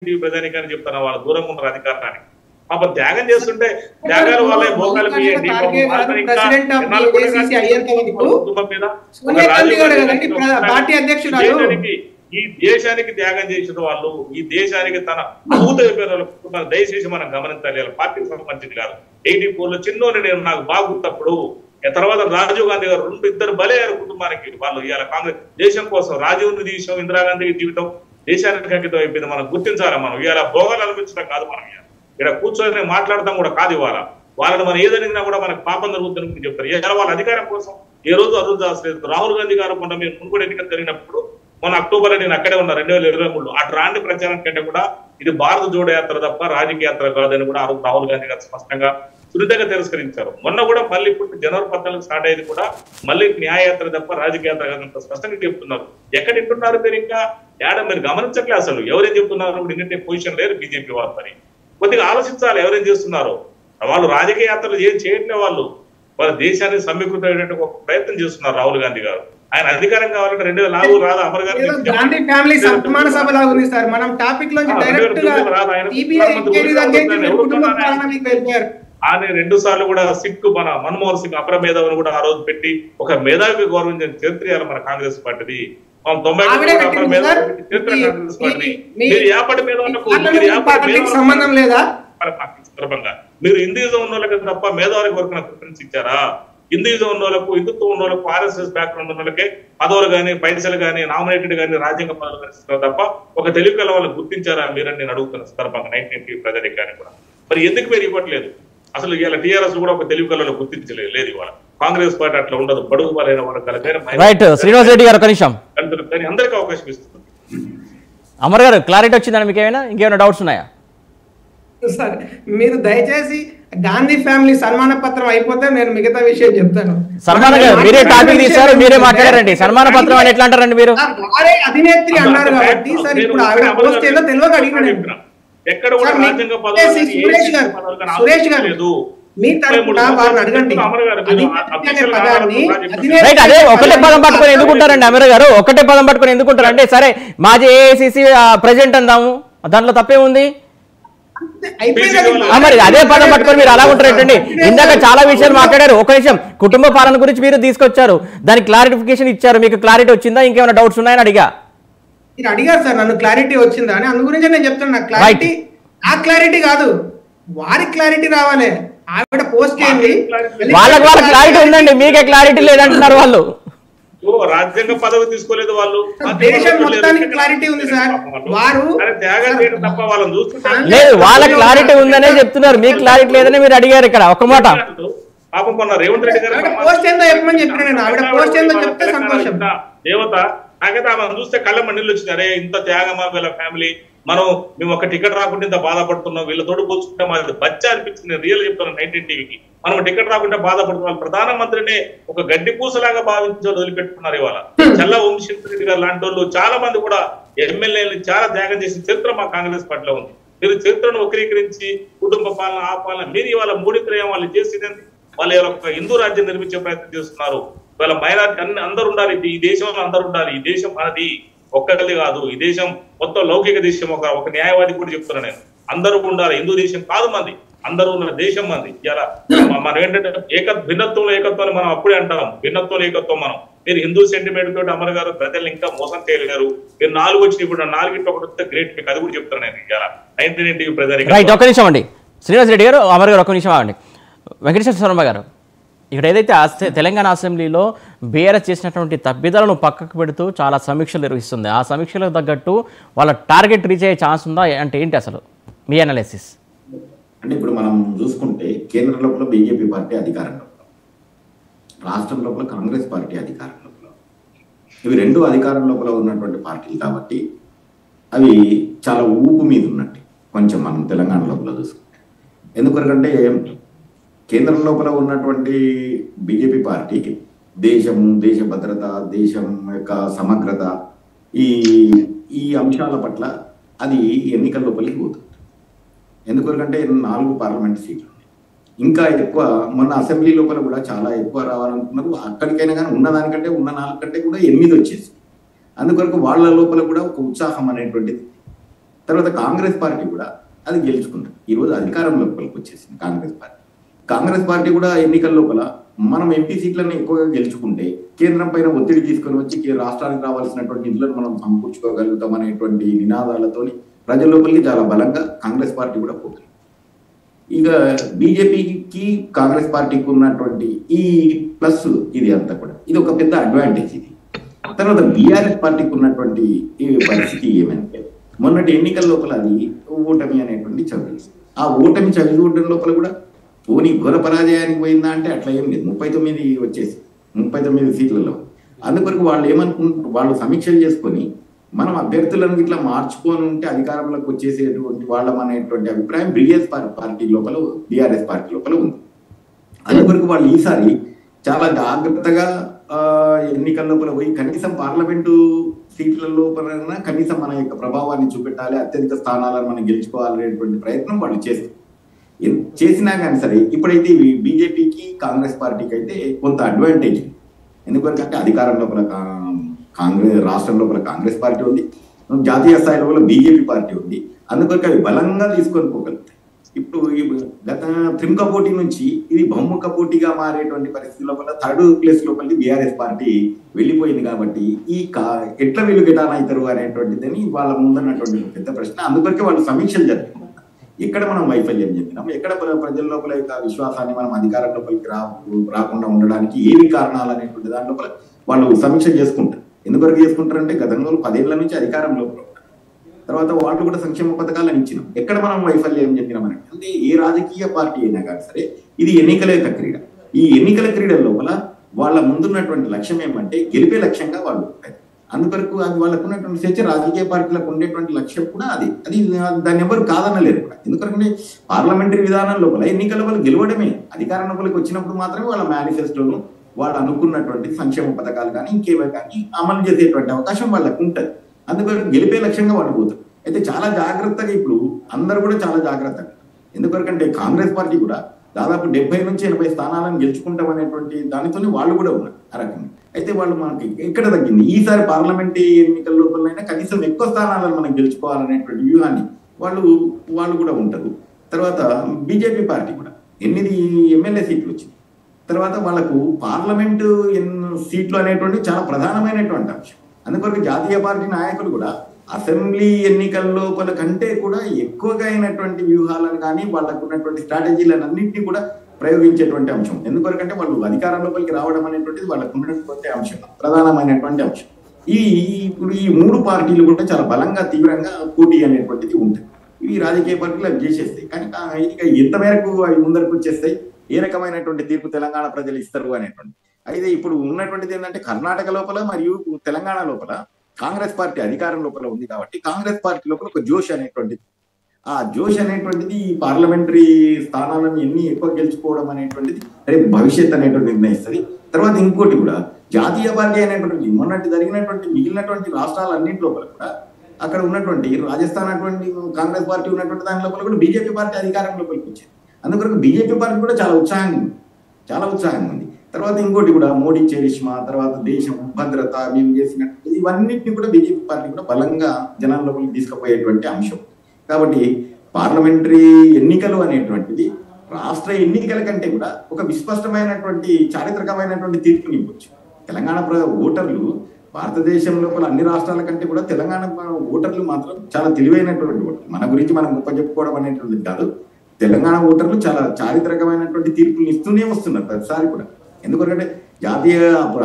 TV ప్రజానికాన్ని చెప్తున్నా, వాళ్ళ దూరంగా ఉన్నారు అధికారానికి. పాపం త్యాగం చేస్తుంటే త్యాగాలు వాళ్ళ భోగాలు ఈ దేశానికి త్యాగం చేసిన వాళ్ళు, ఈ దేశానికి తన పూర్తి దయచేసి మనం గమనించాలి. పార్టీకి సంబంధించింది కాదు. 84 లో చిన్నోని నేను నాకు బాగున్నప్పుడు తర్వాత రాజీవ్ గాంధీ గారు ఇద్దరు బలయ్యారు కుటుంబానికి. వాళ్ళు ఇవాళ కాంగ్రెస్ దేశం కోసం రాజీవ్ జీవితం, ఇందిరాగాంధీ జీవితం దేశానికి అంకితం అయిపోయింది. మనం గుర్తించాలి. మనం ఇవాళ భోగాలు అనిపించడం కాదు, మనం ఇక్కడ కూర్చొని మాట్లాడటం కూడా కాదు. ఇవాళ వాళ్ళని మనం ఏదైనా కూడా మనకు పాపం జరుగుతుందని చెప్తారు. ఇలా వాళ్ళ అధికారం కోసం ఏ రోజు అరుదు దాసలేదు. రాహుల్ గాంధీ గారు మొన్న మీరు మునుగోడు ఎన్నికలు జరిగినప్పుడు మొన్న అక్టోబర్ నేను అక్కడే ఉన్నా 2023లో. అటు రాండి ప్రచారం కంటే కూడా ఇది భారత జోడో యాత్ర తప్ప రాజకీయ యాత్ర కాదని కూడా రాహుల్ గాంధీ గారు స్పష్టంగా సున్నితంగా తిరస్కరించారు. మొన్న కూడా మళ్ళీ ఇప్పుడు జనవరి 14 స్టార్ట్ అయ్యేది కూడా మళ్ళీ న్యాయయాత్ర తప్ప రాజకీయ యాత్ర కాదంత స్పష్టంగా చెప్తున్నారు. ఎక్కడ వింటున్నారు మీరు? ఇంకా ఏడా మీరు గమనించట్లే అసలు ఎవరేం చెప్తున్నారు? నిన్నటి పొజిషన్ లేరు బీజేపీ వాళ్ళు. మరి కొద్దిగా ఆలోచించాలి ఎవరేం చేస్తున్నారు. వాళ్ళు రాజకీయ యాత్రలు ఏం చేయట్లే. వాళ్ళ దేశాన్ని సమీకృతమైనటువంటి ఒక ప్రయత్నం చేస్తున్నారు రాహుల్ గాంధీ గారు. ఆయన అధికారం కావాలంటే 2004 రాదు. అమర్ గారు ఆయన 2 సార్లు కూడా సిక్ మన మన్మోహన్ సింగ్ అపర మేధావిని కూడా ఆ రోజు పెట్టి ఒక మేధావికి గౌరవించిన చరిత్ర మన కాంగ్రెస్ పార్టీది. 90 సంబంధం లేదా సందర్భంగా మీరు హిందూయిజం ఉన్న వాళ్ళకి తప్ప మేధావులకు వరకు ప్రిఫరెన్స్ ఇచ్చారా? హిందూయిజం ఉన్న వాళ్ళకు, హిందుత్వం ఉన్న వాళ్ళకు, ఆర్ఎస్ఎస్ బ్యాక్గ్రౌండ్ ఉన్న వాళ్ళకే పదవులు కానీ, పైసలు కానీ, నామినేటెడ్ కానీ, రాజ్యాంగ పదవులు కానీ తప్ప ఒక తెలుగు కళ వాళ్ళకి గుర్తించారా మీరని నేను అడుగుతున్న సందర్భంగా 19 ప్రజానికాన్ని కూడా. మరి ఎందుకు మీరు ఇవ్వట్లేదు? అసలు ఇవాళ టీఆర్ఎస్ కూడా ఒక తెలుగు కళలో గుర్తించలేదు. లేదు ఇవాళ కాంగ్రెస్ పార్టీ అట్లా ఉండదు. బడుగు బలైన రైట్. శ్రీనివాస్ రెడ్డి గారు ఒక నిమిషం, అందరికీ అవకాశం ఇస్తుంది. అమర్ గారు క్లారిటీ వచ్చిందని మీకు ఇంకేమైనా డౌట్స్ ఉన్నాయా? సార్ మీరు దయచేసి గాంధీ ఫ్యామిలీ సన్మాన పత్రం అయిపోతే నేను మిగతా విషయం చెప్తాను. సన్మాన మీరే టాపిక్ తీశారు, మీరే మాట్లాడారండి. సన్మాన పత్రం అని ఎట్లా అంటారండి మీరు? అధినేత్రి అన్నారు కాబట్టి సార్ ఇప్పుడు ఆవిడ పోస్ట్ ఏదో తెలియక అడిగిన సురేష్ గారు మీ తరపున వారిని అడగండి. అదే ఒకటే పదం పట్టుకొని ఎందుకుంటారండి అమర్ గారు? ఒకటే పదం పట్టుకొని ఎందుకుంటారు అంటే సరే మాజీ ఏఐసిసి ప్రెసిడెంట్ అందాము, దాంట్లో తప్పేముంది? మరి అదే పదం పట్టుకొని మీరు అలా ఉంటారేంటండి? ఇందాక చాలా విషయాలు మాట్లాడారు. ఒక విషయం కుటుంబ పాలన గురించి మీరు తీసుకొచ్చారు, దానికి క్లారిఫికేషన్ ఇచ్చారు. మీకు క్లారిటీ వచ్చిందా? ఇంకేమైనా డౌట్స్ ఉన్నాయని మీరు అడిగారు సార్ నన్ను క్లారిటీ వచ్చిందా అని. అందు గురించి నేను చెప్తున్నా క్లారిటీ ఆ క్లారిటీ కాదు, వారి క్లారిటీ రావాలి. ఆవిడ పోస్ట్ చేయండి, వాళ్ళ క్లారిటీ ఉందండి, మీకే క్లారిటీ లేదంటున్నారు వాళ్ళు. రాజ్యాంగ పదవి తీసుకోలేదు వాళ్ళు. దేశం మొత్తానికి క్లారిటీ ఉంది సార్. వారు తప్ప వాళ్ళని చూస్తుంటే లేదు, వాళ్ళ క్లారిటీ ఉందనే చెప్తున్నారు, మీకు క్లారిటీ లేదని మీరు అడిగారు ఇక్కడ. ఒక మాట పాపం కొన్న రేవంత్ రెడ్డి గారు పోస్ట్ ఏందో చెప్పమని చెప్పిన నేను. ఆవిడ పోస్ట్ ఏందో చెప్తే సంతోషం. దేవత నాకైతే ఆమెను చూస్తే కళ్ళ నీళ్ళు వచ్చింది. అరే ఇంత త్యాగమా వీళ్ళ ఫ్యామిలీ, మేము ఒక టికెట్ రాకుండా ఇంత బాధపడుతున్నాం, వీళ్ళతోటి పోల్చుకుంటే మాది బచ్చ అనిపించింది. రియల్ చెప్తున్నాను 19 టీవీకి. మనం టికెట్ రాకుండా బాధపడుతున్నాం. ప్రధానమంత్రిని ఒక గడ్డి పూసలాగా భావించి వదిలిపెట్టుకున్నారు. ఇవాళ చల్ల వంశీరెడ్డి గారు లాంటి వాళ్ళు చాలా మంది కూడా ఎమ్మెల్యేలు చాలా త్యాగం చేసిన చరిత్ర మా కాంగ్రెస్ పార్టీలో ఉంది. మీరు చరిత్రను వక్రీకరించి కుటుంబ పాలన ఆ పాలన మీరు ఇవాళ మూడిత్రయం వాళ్ళు చేసేది వాళ్ళు ఇవాళ ఒక హిందూ రాజ్యం నిర్మించే ప్రయత్నం చేస్తున్నారు. ఇవాళ మైనార్టీ అందరూ ఉండాలి, ఈ దేశంలో అందరూ ఉండాలి. ఈ దేశం మనది ఒక్కరిది కాదు. ఈ దేశం మొత్తం లౌకిక దేశం. ఒక న్యాయవాది కూడా చెప్తున్నా నేను, అందరూ ఉండాలి. హిందూ దేశం కాదు మంది, అందరూ ఉన్న దేశం మంది. ఇలా మనం ఏంటంటే భిన్నత్వంలో ఏకత్వాన్ని మనం అప్పుడే అంటాం. భిన్నత్వంలో ఏకత్వం మనం. మీరు హిందూ సెంటిమెంట్ తోటి అమర్ గారు ప్రజలు ఇంకా మోసం చేయలేరు. మీరు 4 వచ్చి ఇప్పుడు 4 ఒకటి వస్తే గ్రేట్. మీకు అది కూడా చెప్తాను నేను. ఇలా 19 టీవీ ప్రజలు రైట్. ఒక నిమిషం అండి శ్రీనివాస్ రెడ్డి గారు, అమర్ గారు ఒక నిమిషం అండి. వెంకటేశ్వర శర్మ గారు, ఇక్కడ ఏదైతే తెలంగాణ అసెంబ్లీలో బీఆర్ఎస్ చేసినటువంటి తప్పిదాలను పక్కకు పెడుతూ చాలా సమీక్షలు నిర్వహిస్తుంది, ఆ సమీక్షలకు తగ్గట్టు వాళ్ళ టార్గెట్ రీచ్ అయ్యే ఛాన్స్ ఉందా అంటే ఏంటి అసలు మీ అనాలిసిస్? అంటే ఇప్పుడు మనం చూసుకుంటే కేంద్ర లోపల బీజేపీ పార్టీ అధికారంలో, రాష్ట్రం లోపల కాంగ్రెస్ పార్టీ అధికారంలో, ఇవి 2 అధికారం లోపల ఉన్నటువంటి పార్టీలు కాబట్టి అవి చాలా ఊపు మీద ఉన్నట్టు కొంచెం మనం తెలంగాణ లోపల చూసుకుంటే. ఎందుకంటే కేంద్రం లోపల ఉన్నటువంటి బీజేపీ పార్టీకి దేశము, దేశ భద్రత, దేశం యొక్క సమగ్రత ఈ అంశాల పట్ల అది ఎన్నికల లోపలికి పోతుంది. ఎందుకంటే 4 పార్లమెంట్ సీట్లు ఇంకా ఎక్కువ. మొన్న అసెంబ్లీ లోపల కూడా చాలా ఎక్కువ రావాలనుకున్నారు. అక్కడికైనా కానీ ఉన్నదానికంటే ఉన్న 4 కంటే కూడా 8 వచ్చేసి. అందుకొరకు వాళ్ళ లోపల కూడా ఒక ఉత్సాహం అనేటువంటిది తర్వాత కాంగ్రెస్ పార్టీ కూడా అది గెలుచుకుంటుంది. ఈరోజు అధికారంలోకి వచ్చేసింది కాంగ్రెస్ పార్టీ కూడా ఎన్నికల లోపల మనం ఎంపీ సీట్లను ఎక్కువగా గెలుచుకుంటే కేంద్రం పైన ఒత్తిడి తీసుకొని వచ్చి రాష్ట్రానికి రావాల్సినటువంటి నిధులను మనం సమకూర్చుకోగలుగుతాం అనేటువంటి నినాదాలతోని ప్రజల లోపలికి చాలా బలంగా కాంగ్రెస్ పార్టీ కూడా పోతుంది. ఇక బీజేపీకి కాంగ్రెస్ పార్టీకి ఉన్నటువంటి ఈ ప్లస్ ఇది అంతా కూడా ఇది ఒక పెద్ద అడ్వాంటేజ్. ఇది తర్వాత బీఆర్ఎస్ పార్టీకి ఉన్నటువంటి ఈ పరిస్థితి ఏమంటే మొన్నటి ఎన్నికల లోపల అది ఓటమి అనేటువంటి చవి, ఆ ఓటమి చవి చూడడం లోపల కూడా పోనీ ఘోర పరాజయానికి పోయిందా అంటే అట్లా ఏం లేదు. 39 వచ్చేసి 39 సీట్లలో. అందుకొరకు వాళ్ళు సమీక్షలు చేసుకొని మనం అభ్యర్థులను ఇట్లా మార్చుకొని ఉంటే అధికారంలోకి వచ్చేసేటువంటి వాళ్ళం అనేటువంటి అభిప్రాయం బీఆర్ఎస్ పార్టీ లోపల ఉంది. అందుకొరకు వాళ్ళు ఈసారి చాలా జాగ్రత్తగా ఎన్నికల లోపల పోయి కనీసం పార్లమెంటు సీట్ల లోపల కనీసం మన యొక్క ప్రభావాన్ని చూపెట్టాలి, అత్యధిక స్థానాలను మనం గెలుచుకోవాలనేటువంటి ప్రయత్నం వాళ్ళు చేసినా కానీ సరే ఇప్పుడైతే బీజేపీకి కాంగ్రెస్ పార్టీకి అయితే కొంత అడ్వాంటేజ్. ఎందుకంటే అధికారం లోపల రాష్ట్రం లోపల కాంగ్రెస్ పార్టీ ఉంది, జాతీయ స్థాయి లోపల బీజేపీ పార్టీ ఉంది. అందుకొరకు అవి బలంగా తీసుకొని పోగలుగుతాయి. ఇప్పుడు గత త్రిముఖ పోటీ నుంచి ఇది బహుముఖ పోటీగా మారేటువంటి పరిస్థితి లోపల థర్డ్ ప్లేస్ లోపలికి బీఆర్ఎస్ పార్టీ వెళ్ళిపోయింది. కాబట్టి ఎట్లా వీళ్ళు గెటాన్ అవుతారు అనేటువంటిదని వాళ్ళ ముందున్నటువంటి పెద్ద ప్రశ్న. అందుకొరకే వాళ్ళు సమీక్షలు జరుపుతున్నారు. ఎక్కడ మనం వైఫల్యం చెందినాం, ఎక్కడ ప్రజల లోపల యొక్క విశ్వాసాన్ని మనం అధికారం లోపలికి రాకుండా ఉండడానికి ఏమి కారణాలు అనేటువంటి దాని లోపల వాళ్ళు సమీక్ష చేసుకుంటారు. ఎందువరకు చేసుకుంటారంటే గతంలో 10 ఏళ్ల నుంచి అధికారంలో తర్వాత వాళ్ళు కూడా సంక్షేమ పథకాలను ఇచ్చినాం. ఎక్కడ మనం వైఫల్యం చెందినామని అంటే ఏ రాజకీయ పార్టీ అయినా కానీ సరే ఇది ఎన్నికల క్రీడ. ఈ ఎన్నికల క్రీడల లోపల వాళ్ళ ముందున్నటువంటి లక్ష్యం ఏమంటే గెలిపే లక్ష్యంగా వాళ్ళు ఉంటాయి. అందువరకు అది వాళ్ళకు ఉన్నటువంటి స్వేచ్ఛ, రాజకీయ పార్టీలకు ఉండేటువంటి లక్ష్యం కూడా అది దాన్ని ఎవరు కాదనలేరు కూడా. ఎందుకంటే పార్లమెంటరీ విధానం లోపల ఎన్నికల వల్ల గెలవడమే, అధికారం లోపలికి వచ్చినప్పుడు మాత్రమే వాళ్ళ మేనిఫెస్టోను వాళ్ళు అనుకున్నటువంటి సంక్షేమ పథకాలు కానీ ఇంకేవో కానీ అమలు చేసేటువంటి అవకాశం వాళ్ళకు ఉంటుంది. అందువల్ల గెలిపే లక్ష్యంగా వాళ్ళు పోతారు. అయితే చాలా జాగ్రత్తగా ఇప్పుడు అందరూ కూడా చాలా జాగ్రత్తగా, ఎందుకంటే కాంగ్రెస్ పార్టీ కూడా దాదాపు 70 నుంచి 80 స్థానాలను గెలుచుకుంటాం అనేటువంటి దానితోనే వాళ్ళు కూడా ఉన్నారు ఆ రకంగా. అయితే వాళ్ళు మనకి ఎక్కడ తగ్గింది, ఈసారి పార్లమెంటరీ ఎన్నికల లోపలైనా కనీసం ఎక్కువ స్థానాలను మనం గెలుచుకోవాలనేటువంటి వ్యూహాన్ని వాళ్ళు కూడా ఉంటారు. తర్వాత బీజేపీ పార్టీ కూడా 8 ఎమ్మెల్యే సీట్లు వచ్చింది. తర్వాత వాళ్ళకు పార్లమెంటు సీట్లు అనేటువంటి చాలా ప్రధానమైనటువంటి అంశం. అందుకొరకు జాతీయ పార్టీ నాయకులు కూడా అసెంబ్లీ ఎన్నికల లోపల కంటే కూడా ఎక్కువగా అయినటువంటి వ్యూహాలను కానీ వాళ్ళకు ఉన్నటువంటి స్ట్రాటజీలను అన్నింటినీ కూడా ప్రయోగించేటువంటి అంశం. ఎందుకంటే వాళ్ళు అధికారం లోపలికి రావడం అనేటువంటిది వాళ్ళకు ఉన్నటువంటి అంశం, ప్రధానమైనటువంటి అంశం. ఇప్పుడు ఈ 3 పార్టీలు కూడా చాలా బలంగా తీవ్రంగా పోటీ అనేటువంటిది ఉంటుంది. ఇవి రాజకీయ పార్టీలు అవి చేసేస్తాయి. కానీ ఇక ఎంత మేరకు అవి ముందరకు వచ్చేస్తాయి, ఏ రకమైనటువంటి తీర్పు తెలంగాణ ప్రజలు ఇస్తారు అనేటువంటి. అయితే ఇప్పుడు ఉన్నటువంటిది ఏంటంటే కర్ణాటక లోపల మరియు తెలంగాణ లోపల కాంగ్రెస్ పార్టీ అధికారం లోపల ఉంది. కాబట్టి కాంగ్రెస్ పార్టీ లోపల ఒక జోష్ అనేటువంటిది, ఆ జోష్ అనేటువంటిది ఈ పార్లమెంటరీ స్థానాలను ఎన్ని ఎక్కువ గెలుచుకోవడం అనేటువంటిది రేపు భవిష్యత్ అనేటువంటి నిర్ణయిస్తుంది. తర్వాత ఇంకోటి కూడా జాతీయ పార్టీ అనేటువంటి మొన్నటి జరిగినటువంటి మిగిలినటువంటి రాష్ట్రాలన్నింటి లోపల కూడా అక్కడ ఉన్నటువంటి రాజస్థాన్ అటువంటి కాంగ్రెస్ పార్టీ ఉన్నటువంటి దాని లోపల కూడా బీజేపీ పార్టీ అధికారం లోపలికి వచ్చింది. అందుకొరకు బీజేపీ పార్టీ కూడా చాలా ఉత్సాహంగా ఉంది. తర్వాత ఇంకోటి కూడా మోడీ చరిష్మా, తర్వాత దేశం భద్రత మేము చేసినట్టు ఇవన్నిటిని కూడా బీజేపీ పార్టీ కూడా బలంగా జనాల్లోకి తీసుకుపోయేటువంటి అంశం. కాబట్టి పార్లమెంటరీ ఎన్నికలు అనేటువంటిది రాష్ట్ర ఎన్నికల కంటే కూడా ఒక విస్పష్టమైనటువంటి చారిత్రకమైనటువంటి తీర్పుని ఇవ్వచ్చు. తెలంగాణ ఓటర్లు భారతదేశం లోపల అన్ని రాష్ట్రాల కంటే కూడా తెలంగాణ ఓటర్లు మాత్రం చాలా తెలివైనటువంటి ఓటర్లు. మన గురించి మనం గొప్ప చెప్పుకోవడం అనేటువంటిది కాదు, తెలంగాణ ఓటర్లు చాలా చారిత్రకమైనటువంటి తీర్పులు ఇస్తూనే వస్తున్నారు ప్రతిసారి కూడా. ఎందుకంటే జాతీయ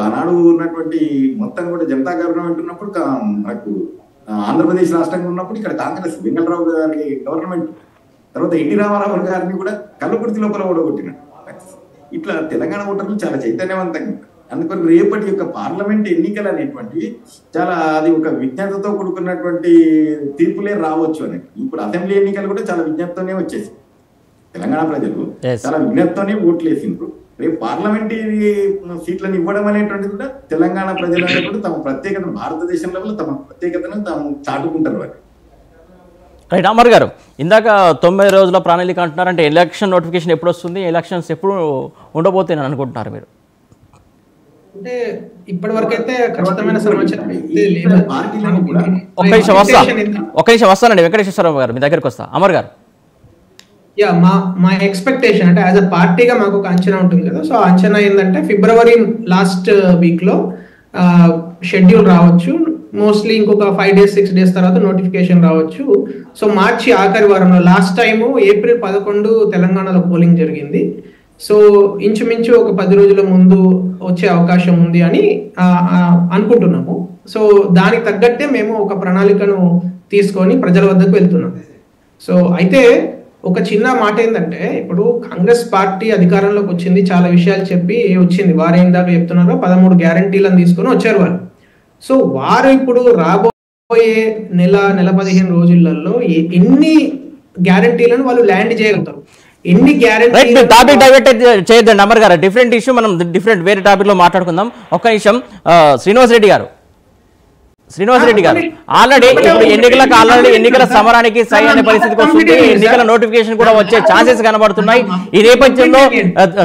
ఆనాడు ఉన్నటువంటి మొత్తం కూడా జనతా గవర్నమెంట్ ఉన్నప్పుడు మనకు ఆంధ్రప్రదేశ్ రాష్ట్రంగా ఉన్నప్పుడు ఇక్కడ కాంగ్రెస్ వెంకటరావు గారి గవర్నమెంట్, తర్వాత ఎన్టీ రామారావు గారిని కూడా కళ్ళకుర్తి లోపల ఓడగొట్టినట్టు. ఇట్లా తెలంగాణ ఓటర్లు చాలా చైతన్యవంతంగా. అందుకని రేపటి యొక్క పార్లమెంట్ ఎన్నికలు అనేటువంటివి చాలా అది ఒక విజ్ఞతతో కూడుకున్నటువంటి తీర్పులే రావచ్చు అని. ఇప్పుడు అసెంబ్లీ ఎన్నికలు కూడా చాలా విజ్ఞతతోనే వచ్చేసి తెలంగాణ ప్రజలు చాలా విజ్ఞతతోనే ఓట్లు వేసిండ్రు. రేపు పార్లమెంటరీ సీట్లను ఇవ్వడం అనేటువంటిది కూడా తెలంగాణ ప్రజలు అనేటువంటి తమ ప్రత్యేకత, భారతదేశంలో తమ ప్రత్యేకతను తాము చాటుకుంటారు వారు. రైట్ అమర్ గారు, ఇందాక 90 రోజుల ప్రణాళిక అంటున్నారంటే ఎలక్షన్ నోటిఫికేషన్ ఎప్పుడు వస్తుంది, ఎలక్షన్స్ ఎప్పుడు ఉండబోతున్నాయి అనుకుంటున్నారు మీరు? అంటే ఇప్పటి వరకు అయితే ఖచ్చితమైన సమాచారం పార్టీలను కూడా ఒక్క నిమిషం వస్తానండి వెంకటేశ్వరరావు గారు, మీ దగ్గరికి వస్తా. అమర్ గారు, యా మా ఎక్స్పెక్టేషన్ అంటే యాజ్ అ పార్టీగా మాకు ఒక అంచనా ఉంటుంది కదా. సో అంచనా ఏంటంటే ఫిబ్రవరి లాస్ట్ వీక్ లో షెడ్యూల్ రావచ్చు, మోస్ట్లీ ఇంకొక 5 days 6 days తర్వాత నోటిఫికేషన్ రావచ్చు. సో మార్చి ఆఖరి వారంలో, లాస్ట్ టైము April 11 తెలంగాణలో పోలింగ్ జరిగింది. సో ఇంచుమించు ఒక 10 రోజుల ముందు వచ్చే అవకాశం ఉంది అని అనుకుంటున్నాము. సో దానికి తగ్గట్టే మేము ఒక ప్రణాళికను తీసుకొని ప్రజల వద్దకు వెళ్తున్నాం. సో అయితే ఒక చిన్న మాట ఏంటంటే, ఇప్పుడు కాంగ్రెస్ పార్టీ అధికారంలోకి వచ్చింది, చాలా విషయాలు చెప్పి వచ్చింది. వారు ఏం దాకా చెప్తున్నారో 13 గ్యారంటీలను తీసుకొని వచ్చారు వాళ్ళు. సో వారు ఇప్పుడు రాబోయే నెల 15 రోజులలో ఎన్ని గ్యారంటీలను వాళ్ళు ల్యాండ్ చేయగలుగుతారు, ఎన్ని గ్యారంటీ. టాపిక్ డైవర్ట్ చేయొద్దండి అమర్ గారు, డిఫరెంట్ ఇష్యూ, మనం డిఫరెంట్ వేరే టాపిక్ లో మాట్లాడుకుందాం. ఒక్క నిమిషం. శ్రీనివాస్ రెడ్డి గారు ఆల్రెడీ ఇప్పుడు ఎన్నికల సమరానికి సై అనే పరిస్థితికి వస్తుంది, ఎన్నికల నోటిఫికేషన్ కూడా వచ్చే ఛాన్సెస్ కనబడుతున్నాయి. ఈ నేపథ్యంలో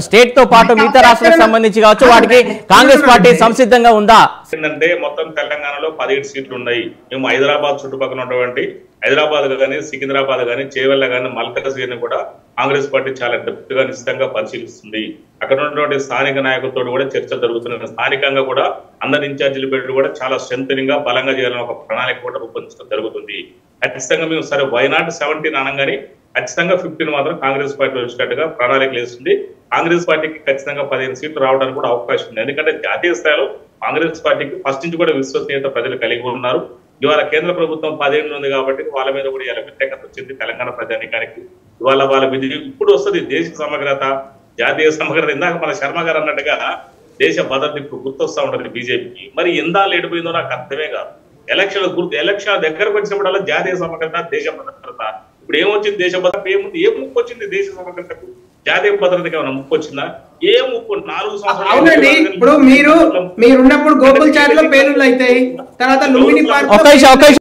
స్టేట్ తో పాటు మిగతా రాష్ట్రాలకు సంబంధించి కావచ్చు, వాటికి కాంగ్రెస్ పార్టీ సంసిద్ధంగా ఉందా? ఏంటంటే మొత్తం తెలంగాణలో 17 సీట్లు ఉన్నాయి. మేము హైదరాబాద్ చుట్టుపక్కల ఉన్నటువంటి హైదరాబాద్ కానీ, సికింద్రాబాద్ కానీ, చేవెళ్ళ కానీ, మల్కాజ్గిరిని కూడా కాంగ్రెస్ పార్టీ చాలా డెప్త్ గా నిశ్చితంగా పరిశీలిస్తుంది. అక్కడ ఉన్నటువంటి స్థానిక నాయకులతో కూడా చర్చ జరుగుతున్న, స్థానికంగా కూడా అందరి ఇన్ఛార్జీలు పెట్టి కూడా చాలా స్ట్రెంథనింగ్ గా బలంగా చేయాలని ఒక ప్రణాళిక కూడా రూపొందించడం జరుగుతుంది. ఖచ్చితంగా మేము సరే వైనాట్ 17 అనగానే ఖచ్చితంగా 15 మాత్రం కాంగ్రెస్ పార్టీ వచ్చినట్టుగా ప్రణాళికలు వేస్తుంది. కాంగ్రెస్ పార్టీకి ఖచ్చితంగా 15 సీట్లు రావడానికి కూడా అవకాశం ఉంది. ఎందుకంటే జాతీయ స్థాయిలో కాంగ్రెస్ పార్టీకి ఫస్ట్ నుంచి కూడా విశ్వసనీయత ప్రజలు కలిగి ఉన్నారు. ఇవాళ కేంద్ర ప్రభుత్వం 10 ఉంది కాబట్టి వాళ్ళ మీద కూడా ఇలా వ్యతిరేకత వచ్చింది తెలంగాణ ప్రజానికానికి. ఇవాళ వాళ్ళ విధి ఇప్పుడు వస్తుంది దేశ సమగ్రత, జాతీయ సమగ్రత. ఇందాక మన శర్మ గారు అన్నట్టుగా దేశ భద్రత ఇప్పుడు గుర్తొస్తా ఉంటుంది బీజేపీకి. మరి ఎందా లేడిపోయిందో నాకు అర్థమే కాదు. ఎలక్షన్ దగ్గరకు వచ్చినప్పుడల్లా జాతీయ సమగ్రత, దేశ భద్రత. ఇప్పుడు ఏమొచ్చింది దేశ భద్రత? ఏముంది? ఏ ముప్పు వచ్చింది దేశ సమగ్రతకు? జాతీయ భద్రతకి ఏమైనా ముప్పు వచ్చిందా? ఏ ముప్పు? 4 సంవత్సరాలు. అవునండి, ఇప్పుడు మీరున్నప్పుడు గోకుల్ చాట్ లో పేలుళ్ళు అవుతాయి, తర్వాత లుంబిని పార్క్